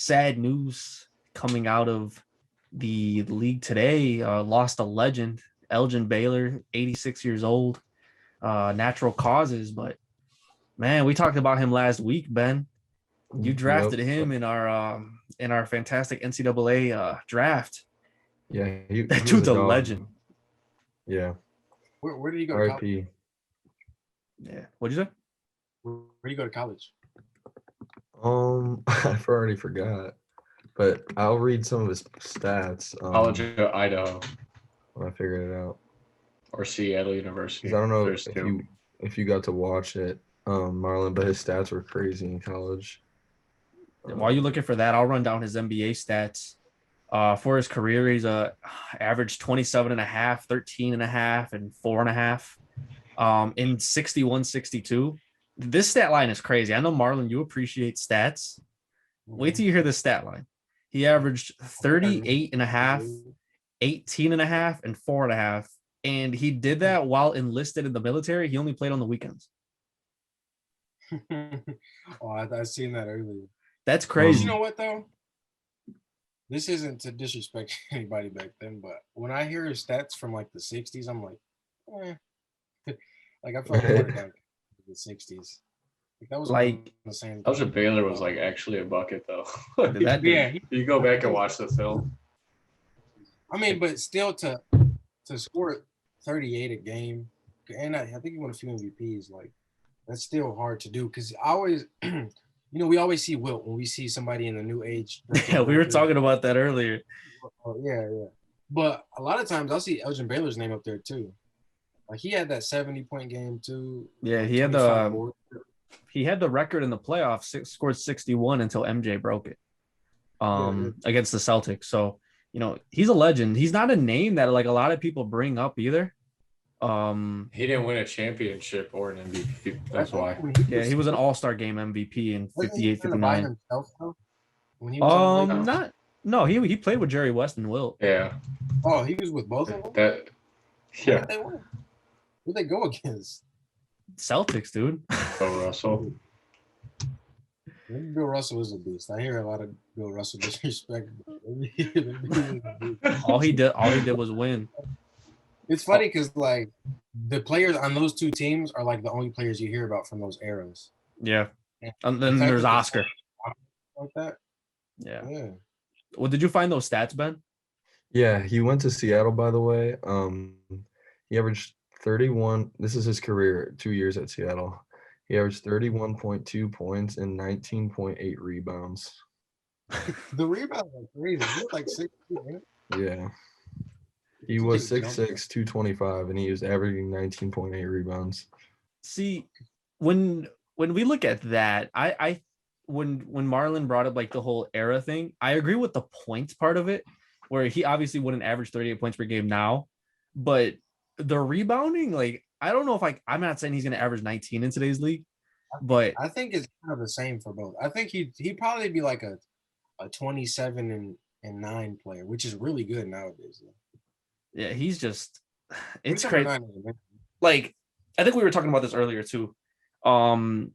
sad news coming out of the league today. Lost a legend, Elgin Baylor, 86 years old, natural causes. But man, we talked about him last week, Ben. You Yep. drafted him in our fantastic NCAA draft. Yeah, he That was a dude's a dog. legend. Yeah. Where did you go to college? R.I.P. Yeah. What'd you say? Where did you go to college? I already forgot, but I'll read some of his stats. College of Idaho When I figured it out, or Seattle because University. I don't know There's two. if you got to watch it, Marlon, but his stats were crazy in college. While you're looking for that, I'll run down his NBA stats. For his career, he's averaged 27 and a half, 13 and a half, and 4.5. In 61, 62. This stat line is crazy. I know, Marlon, you appreciate stats. Wait till you hear this stat line. He averaged 38 and a half, 18 and a half, and 4.5. And he did that while enlisted in the military. He only played on the weekends. I seen that earlier. That's But crazy. you know what though? This isn't to disrespect anybody back then, but when I hear his stats from like the '60s, I'm like, like I felt watered down in the '60s. Like that was Like the same. Elgin Baylor was like actually a bucket though. that dude. Yeah, You go back and watch the film. I mean, but still to score 38 a game, and I think he won a few MVPs. Like that's still hard to do because I always, we always see Wilt when we see somebody in the new age. Yeah, we were talking about that earlier. Oh, yeah. But a lot of times I'll see Elgin Baylor's name up there too. Like he had that 70-point game too. Yeah, like he had 25 the boards. he had the record in the playoffs, scored 61 until MJ broke it. Against the Celtics. So, he's a legend. He's not a name that like a lot of people bring up either. He didn't win a championship or an MVP. That's why. Yeah, he was an all-star game MVP in 58, 59. Himself, though, when he was Not no, he played with Jerry West and Wilt. Yeah. Oh, he was with both of them? Yeah. Who'd they go against? Celtics, dude. Bill Russell. Maybe Bill Russell was a beast. I hear a lot of Bill Russell disrespect. all he did was win. It's funny because like the players on those two teams are like the only players you hear about from those eras. Yeah. And then there's Oscar. Like that. Yeah. Well, did you find those stats, Ben? Yeah, he went to Seattle, by the way. He averaged 31. This is his career, 2 years at Seattle. He averaged 31.2 points and 19.8 rebounds. The rebounds are crazy. He was like 6 feet. Yeah. He was 6'6", 225, and he was averaging 19.8 rebounds. See, when we look at that, when Marlon brought up like the whole era thing, I agree with the points part of it, where he obviously wouldn't average 38 points per game now, but the rebounding, like I don't know if I'm not saying he's going to average 19 in today's league, but I think it's kind of the same for both. I think he'd probably be like a 27 and 9 player, which is really good nowadays. Yeah, he's just it's crazy. Like I think we were talking about this earlier too. Me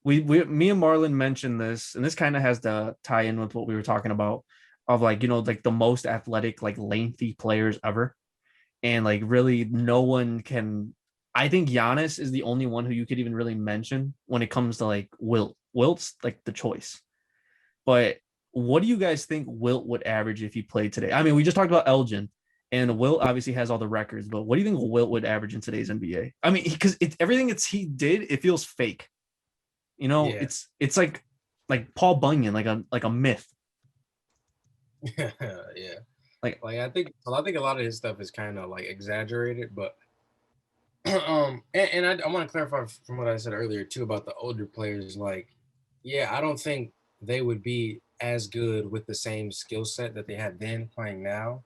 and Marlon mentioned this, and this kind of has to tie in with what we were talking about of like like the most athletic, like lengthy players ever, and like really no one can. I think Giannis is the only one who you could even really mention when it comes to like Wilt. Wilt's like the choice, but what do you guys think Wilt would average if he played today? I mean, we just talked about Elgin. And Wilt obviously has all the records, but what do you think Wilt would average in today's NBA? I mean, because it's everything he did, it feels fake. It's like Paul Bunyan, like a myth. Yeah. Like I think a lot of his stuff is kind of like exaggerated, but and I want to clarify from what I said earlier too about the older players. Like, yeah, I don't think they would be as good with the same skill set that they had then playing now,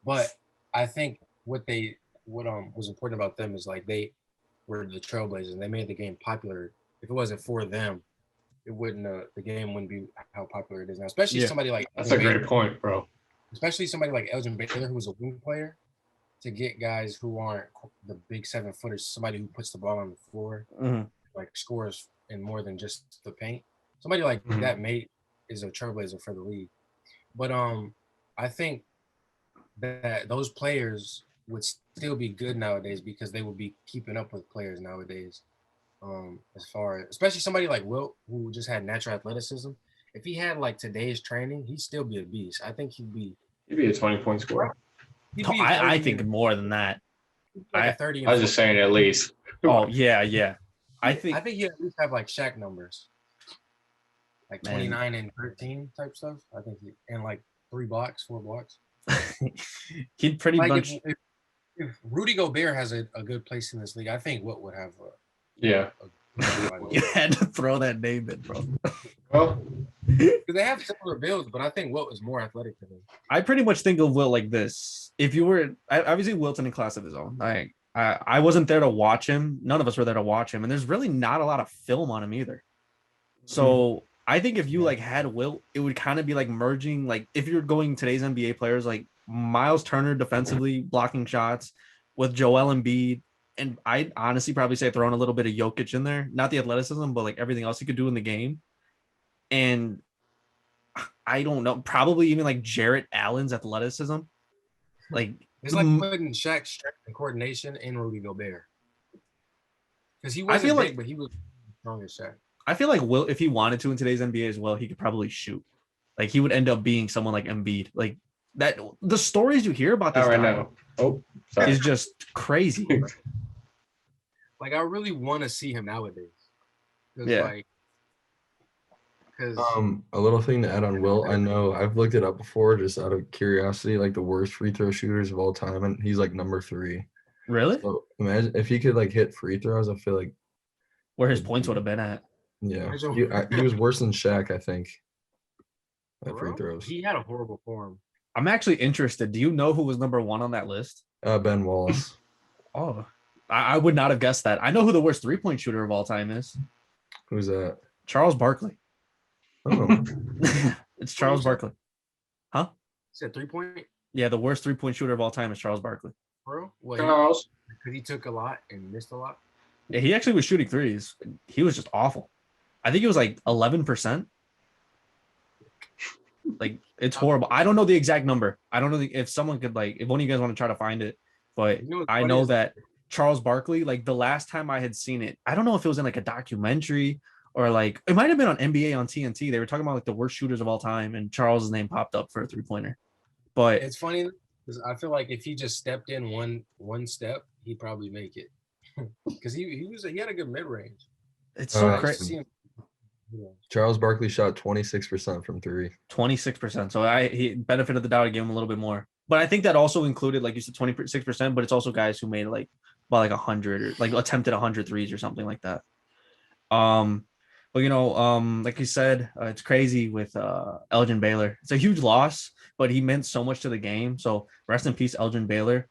but I think what was important about them is like they were the trailblazers and they made the game popular. If it wasn't for them, the game wouldn't be how popular it is now. Especially somebody like that's a great point, bro. Especially somebody like Elgin Baylor, who was a wing player, to get guys who aren't the big 7-footers, somebody who puts the ball on the floor, like scores in more than just the paint. Somebody like that made is a trailblazer for the league. But I think that those players would still be good nowadays because they would be keeping up with players nowadays. As far as especially somebody like Wilt who just had natural athleticism. If he had like today's training, he'd still be a beast. I think He'd be a 20-point scorer. he'd No, be I 30 think and, more than that. like I- a 30 and I was just saying at least. Oh yeah. I think he'd at least have like Shaq numbers. Like Man. 29 and 13 type stuff. I think and like 4 blocks. he'd pretty Like much. if Rudy Gobert has a good place in this league, I think Wilt would have Yeah. You had to throw that name in, bro. Well, because they have similar builds, but I think Wilt is more athletic than him. I pretty much think of Wilt like this. If you were obviously Wilt's in a class of his own. I wasn't there to watch him. None of us were there to watch him, and there's really not a lot of film on him either. So I think if you like had Wilt, it would kind of be like merging. Like if you're going today's NBA players, like Miles Turner defensively blocking shots with Joel Embiid, and I'd honestly probably say throwing a little bit of Jokic in there, not the athleticism, but like everything else he could do in the game. And I don't know, probably even like Jarrett Allen's athleticism. Like It's like putting Shaq's strength and coordination in Rudy Gobert. Because he wasn't feel big, like- but he was strong as Shaq. I feel like Wilt, if he wanted to in today's NBA as well, he could probably shoot. Like he would end up being someone like Embiid. Like that, the stories you hear about this not right guy now. Oh, sorry. is just crazy. Like I really want to see him nowadays. Yeah. Because A little thing to add on Wilt. I know I've looked it up before just out of curiosity, like the worst free throw shooters of all time, and he's like number 3. Really? So imagine if he could like hit free throws. I feel like Where his points would have been at. he was worse than Shaq, I think. At free throws. he had a horrible form. I'm actually interested. Do you know who was number 1 on that list? Ben Wallace. Oh, I would not have guessed that. I know who the worst 3-point shooter of all time is. Who's that? Charles Barkley. Oh, It's Charles Barkley. He said 3-point, Yeah, the worst 3-point shooter of all time is Charles Barkley. bro. Well, Charles. because he took a lot and missed a lot. Yeah, he actually was shooting threes. He was just awful. I think it was like 11%. Like it's horrible. I don't know the exact number. I don't know if someone could like if one of you guys want to try to find it, but You know what's I funny know is- that Charles Barkley, like the last time I had seen it, I don't know if it was in like a documentary or like it might have been on NBA on TNT. They were talking about like the worst shooters of all time, and Charles's name popped up for a 3-pointer. But It's funny because I feel like if he just stepped in one step, he'd probably make it. Because he had a good mid range. it's so Alright. crazy. Charles Barkley shot 26% from 3. 26%. So he benefited the doubt. I gave him a little bit more. But I think that also included, like you said, 26%, but it's also guys who made like about like 100 or like attempted 100 threes or something like that. But like you said, it's crazy with Elgin Baylor. It's a huge loss, but he meant so much to the game. So rest in peace, Elgin Baylor.